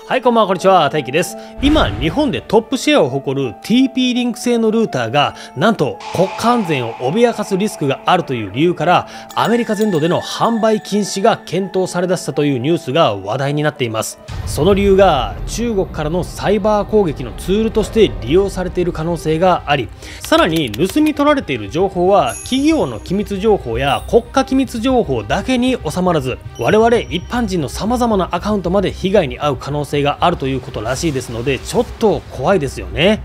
はい、こんばんは、こんにちは、大輝です。今、日本でトップシェアを誇る TP リンク製のルーターが、なんと国家安全を脅かすリスクがあるという理由から、アメリカ全土での販売禁止が検討されだしたというニュースが話題になっています。その理由が、中国からのサイバー攻撃のツールとして利用されている可能性があり、さらに盗み取られている情報は、企業の機密情報や国家機密情報だけに収まらず、我々一般人の様々なアカウントまで被害に遭う可能性があるということらしいですので、ちょっと怖いですよね。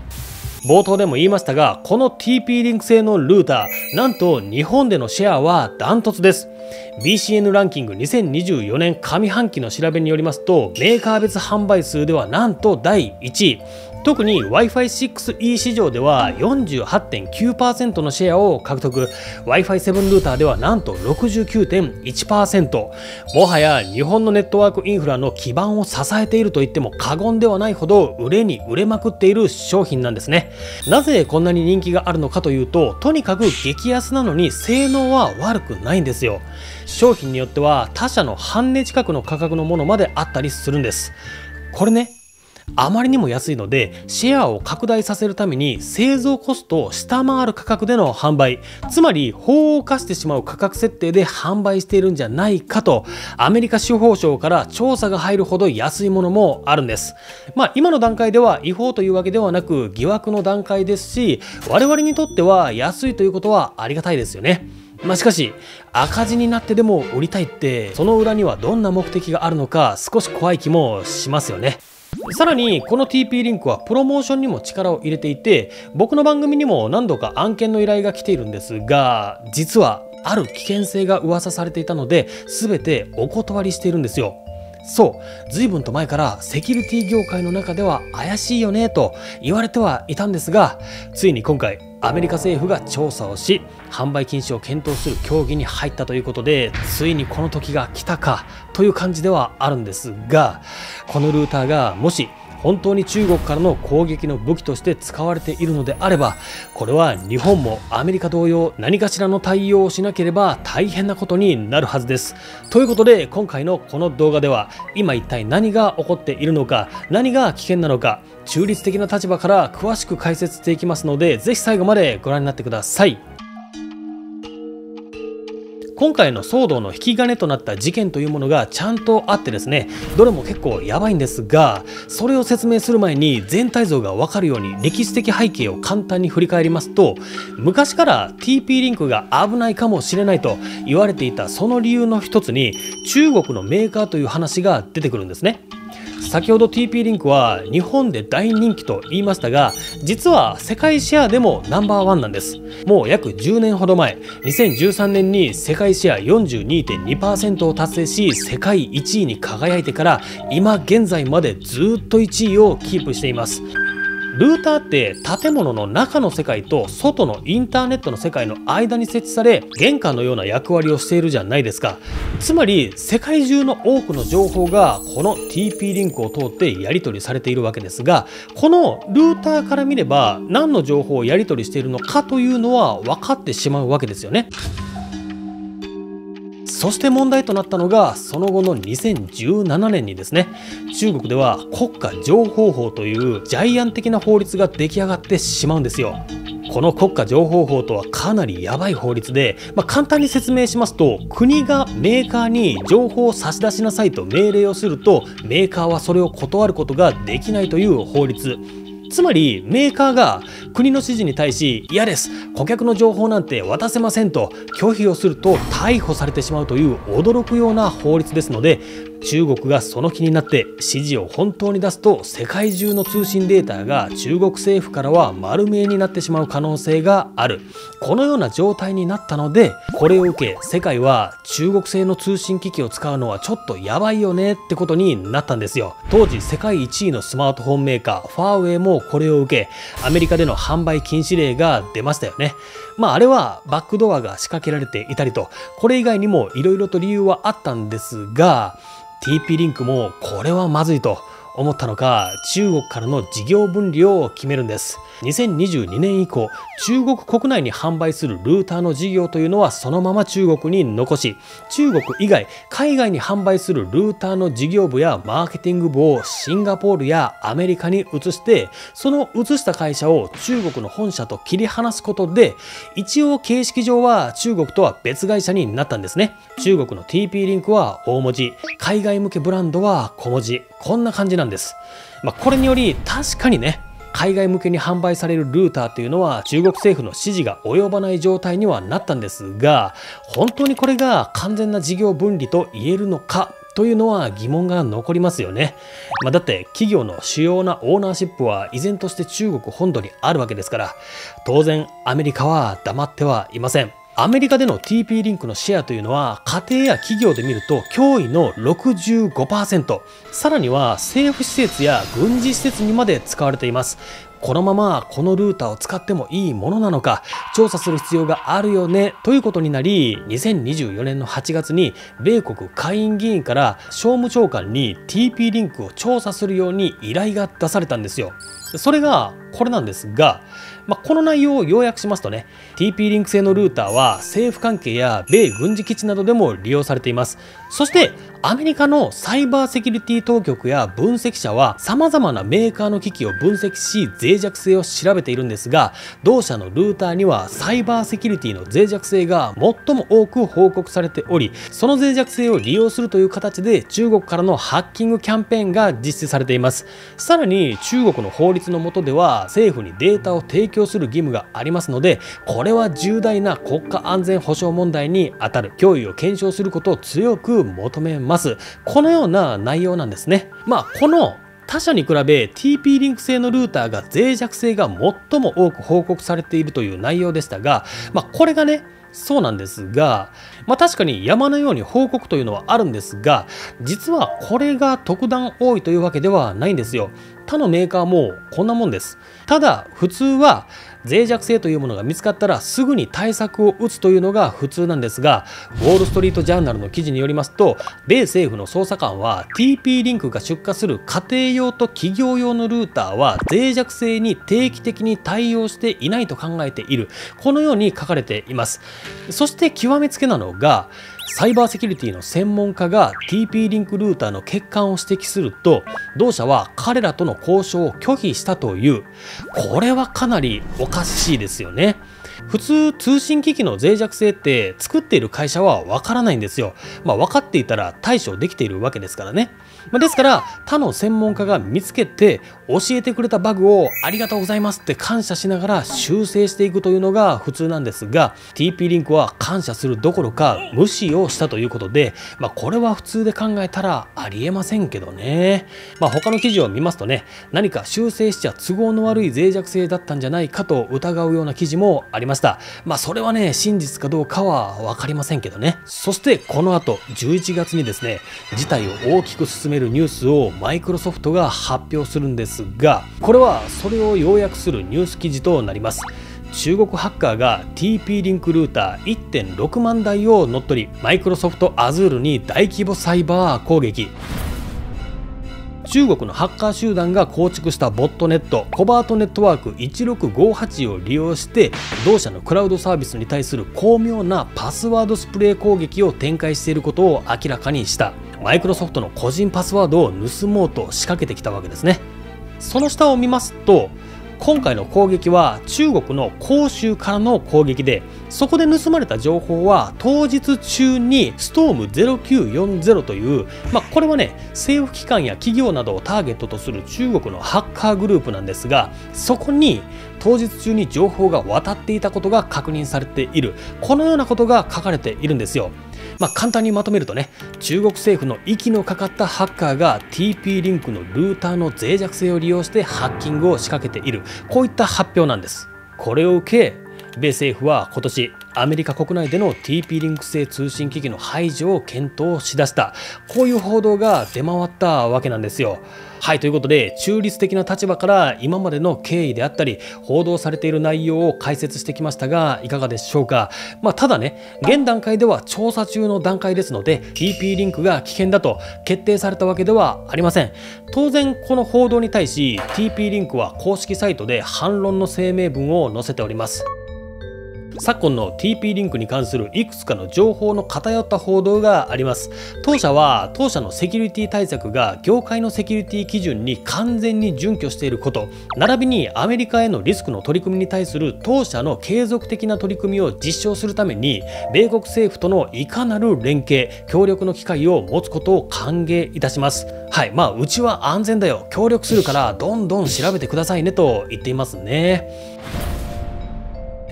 冒頭でも言いましたが、この TP リンク製のルーター、なんと日本でのシェアはダントツです。BCN ランキング2024年上半期の調べによりますと、メーカー別販売数ではなんと第1位。特に Wi-Fi6E 市場では 48.9% のシェアを獲得、Wi-Fi7 ルーターではなんと 69.1%。もはや日本のネットワークインフラの基盤を支えていると言っても過言ではないほど売れに売れまくっている商品なんですね。なぜこんなに人気があるのかというと、とにかく激安なのに性能は悪くないんですよ。商品によっては他社の半値近くの価格のものまであったりするんです。これね、あまりにも安いのでシェアを拡大させるために製造コストを下回る価格での販売、つまり法を犯してしまう価格設定で販売しているんじゃないかとアメリカ司法省から調査が入るほど安いものもあるんです。今の段階では違法というわけではなく疑惑の段階ですし、我々にとっては安いということはありがたいですよね。しかし赤字になってでも売りたいって、その裏にはどんな目的があるのか少し怖い気もしますよね。さらにこの TP リンクはプロモーションにも力を入れていて、僕の番組にも何度か案件の依頼が来ているんですが、実はある危険性が噂されていたので全てお断りしているんですよ。そう、随分と前からセキュリティ業界の中では怪しいよねと言われてはいたんですが、ついに今回アメリカ政府が調査をし販売禁止を検討する協議に入ったということで、ついにこの時が来たかという感じではあるんですが、このルーターがもし本当に中国からの攻撃の武器として使われているのであれば、これは日本もアメリカ同様何かしらの対応をしなければ大変なことになるはずです。ということで今回のこの動画では、今一体何が起こっているのか、何が危険なのか、中立的な立場から詳しく解説していきますので、ぜひ最後までご覧になってください。今回の騒動の引き金となった事件というものがちゃんとあってですね、どれも結構やばいんですが、それを説明する前に全体像がわかるように歴史的背景を簡単に振り返りますと、昔から TP リンクが危ないかもしれないと言われていたその理由の一つに、中国のメーカーという話が出てくるんですね。先ほど TP リンクは日本で大人気と言いましたが、実は世界シェアでもナンバーワンなんです。もう約10年ほど前、2013年に世界シェア 42.2% を達成し、世界1位に輝いてから今現在までずっと1位をキープしています。ルーターって建物の中の世界と外のインターネットの世界の間に設置され、玄関のような役割をしているじゃないですか。つまり世界中の多くの情報がこの TP リンクを通ってやり取りされているわけですが、このルーターから見れば何の情報をやり取りしているのかというのは分かってしまうわけですよね。そして問題となったのがその後の2017年にですね、中国では国家情報法というジャイアン的な法律が出来上がってしまうんですよ。この国家情報法とはかなりやばい法律で、簡単に説明しますと、国がメーカーに情報を差し出しなさいと命令をすると、メーカーはそれを断ることができないという法律。つまりメーカーが国の指示に対し、嫌です、顧客の情報なんて渡せませんと拒否をすると逮捕されてしまうという驚くような法律ですので、中国がその気になって指示を本当に出すと、世界中の通信データが中国政府からは丸見えになってしまう可能性がある。このような状態になったので、これを受け世界は中国製の通信機器を使うのはちょっとやばいよねってことになったんですよ。当時世界1位のスマートフォンメーカーファーウェイもこれを受け、アメリカでの販売禁止令が出ましたよね。あれはバックドアが仕掛けられていたりと、これ以外にもいろいろと理由はあったんですが、TP リンクもこれはまずいと思ったのか、中国からの事業分離を決めるんです。2022年以降、中国国内に販売するルーターの事業というのはそのまま中国に残し、中国以外、海外に販売するルーターの事業部やマーケティング部をシンガポールやアメリカに移して、その移した会社を中国の本社と切り離すことで、一応形式上は中国とは別会社になったんですね。中国の TP リンクは大文字、海外向けブランドは小文字、こんな感じなんです。これにより確かにね、海外向けに販売されるルーターというのは中国政府の指示が及ばない状態にはなったんですが、本当にこれが完全な事業分離と言えるのかというのは疑問が残りますよね。だって企業の主要なオーナーシップは依然として中国本土にあるわけですから、当然アメリカは黙ってはいません。アメリカでの TP リンクのシェアというのは家庭や企業で見ると驚異の 65%、さらには政府施設や軍事施設にまで使われています。このままこのルーターを使ってもいいものなのか調査する必要があるよねということになり、2024年の8月に米国下院議員から商務長官に TP リンクを調査するように依頼が出されたんですよ。それがこれなんですが、この内容を要約しますとね、TP リンク製のルーターは政府関係や米軍事基地などでも利用されています。そしてアメリカのサイバーセキュリティ当局や分析者は様々なメーカーの機器を分析し脆弱性を調べているんですが、同社のルーターにはサイバーセキュリティの脆弱性が最も多く報告されており、その脆弱性を利用するという形で中国からのハッキングキャンペーンが実施されています。さらに中国の法律の下では政府にデータを提供する義務がありますので、これは重大な国家安全保障問題に当たる、脅威を検証することを強く求めます。このような内容なんですね。この他社に比べ TP リンク製のルーターが脆弱性が最も多く報告されているという内容でしたが、これがね、そうなんですが、確かに山のように報告というのはあるんですが、実はこれが特段多いというわけではないんですよ。他のメーカーもこんなもんです。ただ普通は脆弱性というものが見つかったらすぐに対策を打つというのが普通なんですが、ウォール・ストリート・ジャーナルの記事によりますと、米政府の捜査官は TP リンクが出荷する家庭用と企業用のルーターは脆弱性に定期的に対応していないと考えている、このように書かれています。そして極めつけなのが、サイバーセキュリティの専門家が TP リンクルーターの欠陥を指摘すると、同社は彼らとの交渉を拒否したという、これはかなりおかしいですよね。普通通信機器の脆弱性って作っている会社はわからないんですよ。分かっていたら対処できているわけですからね。ですから他の専門家が見つけて教えてくれたバグをありがとうございますって感謝しながら修正していくというのが普通なんですが、 TP リンクは感謝するどころか無視をしたということで、これは普通で考えたらありえませんけどね。他の記事を見ますとね、何か修正しちゃ都合の悪い脆弱性だったんじゃないかと疑うような記事もありました。それはね、真実かどうかは分かりませんけどね。そしてこの後11月にですね、事態を大きく進めるニュースをマイクロソフトが発表するんですが、これはそれを要約するニュース記事となります。中国ハッカーが TP リンクルーター 1.6 万台を乗っ取り、マイクロソフト Azure に大規模サイバー攻撃。中国のハッカー集団が構築したボットネットコバートネットワーク1658を利用して同社のクラウドサービスに対する巧妙なパスワードスプレー攻撃を展開していることを明らかにした。マイクロソフトの個人パスワードを盗もうと仕掛けてきたわけですね。その下を見ますと、今回の攻撃は中国の広州からの攻撃で、そこで盗まれた情報は当日中にストーム0940という、これはね、政府機関や企業などをターゲットとする中国のハッカーグループなんですが、そこに当日中に情報が渡っていたことが確認されている、このようなことが書かれているんですよ。簡単にまとめるとね、中国政府の息のかかったハッカーが TP リンクのルーターの脆弱性を利用してハッキングを仕掛けている、こういった発表なんです。これを受け米政府は今年アメリカ国内での TP リンク製通信機器の排除を検討しだした、こういう報道が出回ったわけなんですよ。はい、ということで中立的な立場から今までの経緯であったり報道されている内容を解説してきましたが、いかがでしょうか。ただね、現段階では調査中の段階ですので TP リンクが危険だと決定されたわけではありません。当然この報道に対し TP リンクは公式サイトで反論の声明文を載せております。昨今の TP リンクに関するいくつかの情報の偏った報道があります。当社は当社のセキュリティ対策が業界のセキュリティ基準に完全に準拠していること、並びにアメリカへのリスクの取り組みに対する当社の継続的な取り組みを実証するために米国政府とのいかなる連携協力の機会を持つことを歓迎いたします。はい、うちは安全だよ、協力するからどんどん調べてくださいねと言っていますね。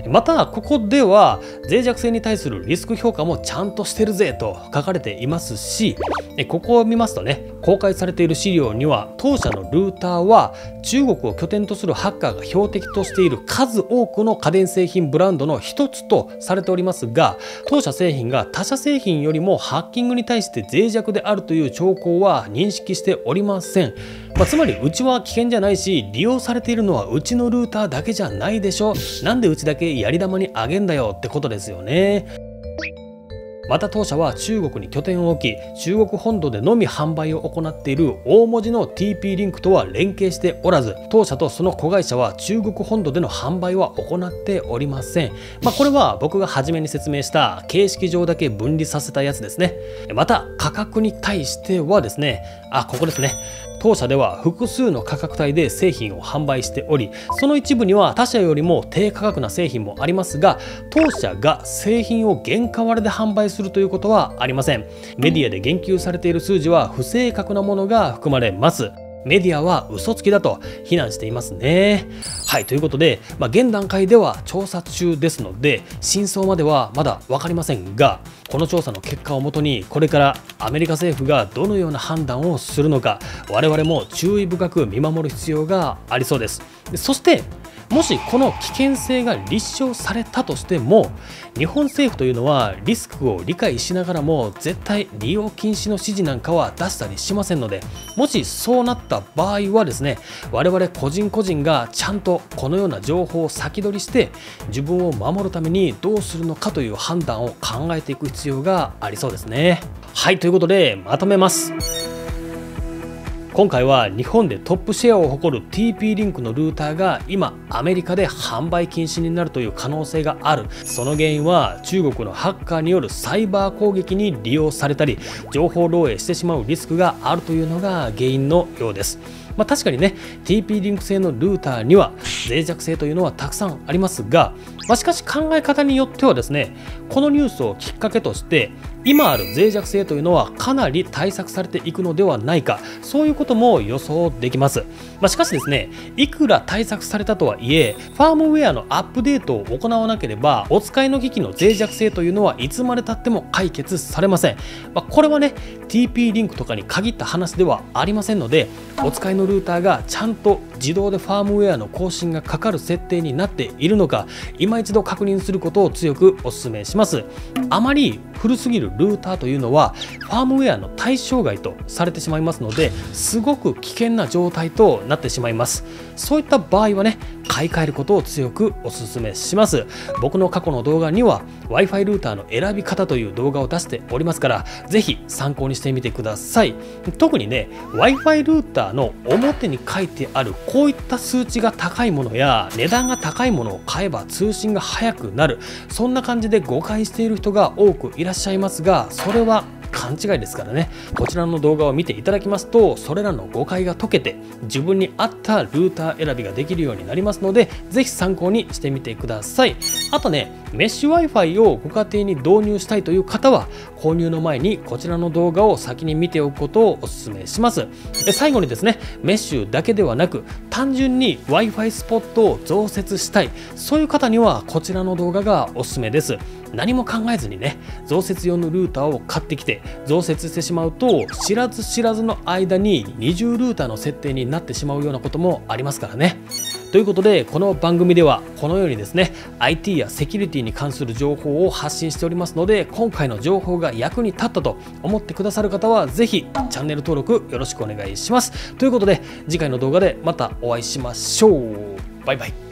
またここでは脆弱性に対するリスク評価もちゃんとしてるぜと書かれていますし、ここを見ますとね、公開されている資料には当社のルーターは中国を拠点とするハッカーが標的としている数多くの家電製品ブランドの一つとされておりますが、当社製品が他社製品よりもハッキングに対して脆弱であるという兆候は認識しておりません。つまりうちは危険じゃないし、利用されているのはうちのルーターだけじゃないでしょ、なんでうちだけやり玉にあげんだよってことですよね。また当社は中国に拠点を置き中国本土でのみ販売を行っている大文字の TP リンクとは連携しておらず、当社とその子会社は中国本土での販売は行っておりません。これは僕が初めに説明した形式上だけ分離させたやつですね。また価格に対してはですね、ここですね、当社では複数の価格帯で製品を販売しており、その一部には他社よりも低価格な製品もありますが、当社が製品を原価割れで販売するということはありません。メディアで言及されている数字は不正確なものが含まれます。メディアは嘘つきだと非難していますね。はい、ということで、現段階では調査中ですので真相まではまだ分かりませんが、この調査の結果をもとにこれからアメリカ政府がどのような判断をするのか、我々も注意深く見守る必要がありそうです。そしてもしこの危険性が立証されたとしても、日本政府というのはリスクを理解しながらも絶対利用禁止の指示なんかは出したりしませんので、もしそうなった場合はですね、我々個人個人がちゃんとこのような情報を先取りして自分を守るためにどうするのかという判断を考えていく必要がありそうですね。はい、ということでまとめます。今回は日本でトップシェアを誇る TP リンクのルーターが今アメリカで販売禁止になるという可能性がある。その原因は中国のハッカーによるサイバー攻撃に利用されたり情報漏洩してしまうリスクがあるというのが原因のようです。確かにね TP リンク製のルーターには脆弱性というのはたくさんありますが、しかし考え方によってはですね、このニュースをきっかけとして今ある脆弱性というのはかなり対策されていくのではないか、そういうことも予想できます。しかしですね、いくら対策されたとはいえファームウェアのアップデートを行わなければお使いの機器の脆弱性というのはいつまでたっても解決されません。これはね TP リンクとかに限った話ではありませんので、お使いのルーターがちゃんと自動でファームウェアの更新がかかる設定になっているのか今一度確認することを強くお勧めします。あまり古すぎるルーターというのはファームウェアの対象外とされてしまいますので、すごく危険な状態となってしまいます。そういった場合はね、買い替えることを強くお勧めします。僕の過去の動画には Wi-Fi ルーターの選び方という動画を出しておりますから、ぜひ参考にしてみてください。特にね Wi-Fi ルーターの表に書いてあるこういった数値が高いものや値段が高いものを買えば通信が速くなる、そんな感じで誤解している人が多くいらっしゃいますが、それは勘違いですからね、こちらの動画を見ていただきますとそれらの誤解が解けて自分に合ったルーター選びができるようになりますので、ぜひ参考にしてみてください。あとね、メッシュ Wi-Fi をご家庭に導入したいという方は購入の前にこちらの動画を先に見ておくことをお勧めします。最後にですね、メッシュだけではなく単純に Wi-Fi スポットを増設したい、そういう方にはこちらの動画がおすすめです。何も考えずにね、増設用のルーターを買ってきて増設してしまうと知らず知らずの間に二重ルーターの設定になってしまうようなこともありますからね。ということで、この番組ではこのようにですね IT やセキュリティに関する情報を発信しておりますので、今回の情報が役に立ったと思ってくださる方はぜひチャンネル登録よろしくお願いします。ということで次回の動画でまたお会いしましょう。バイバイ。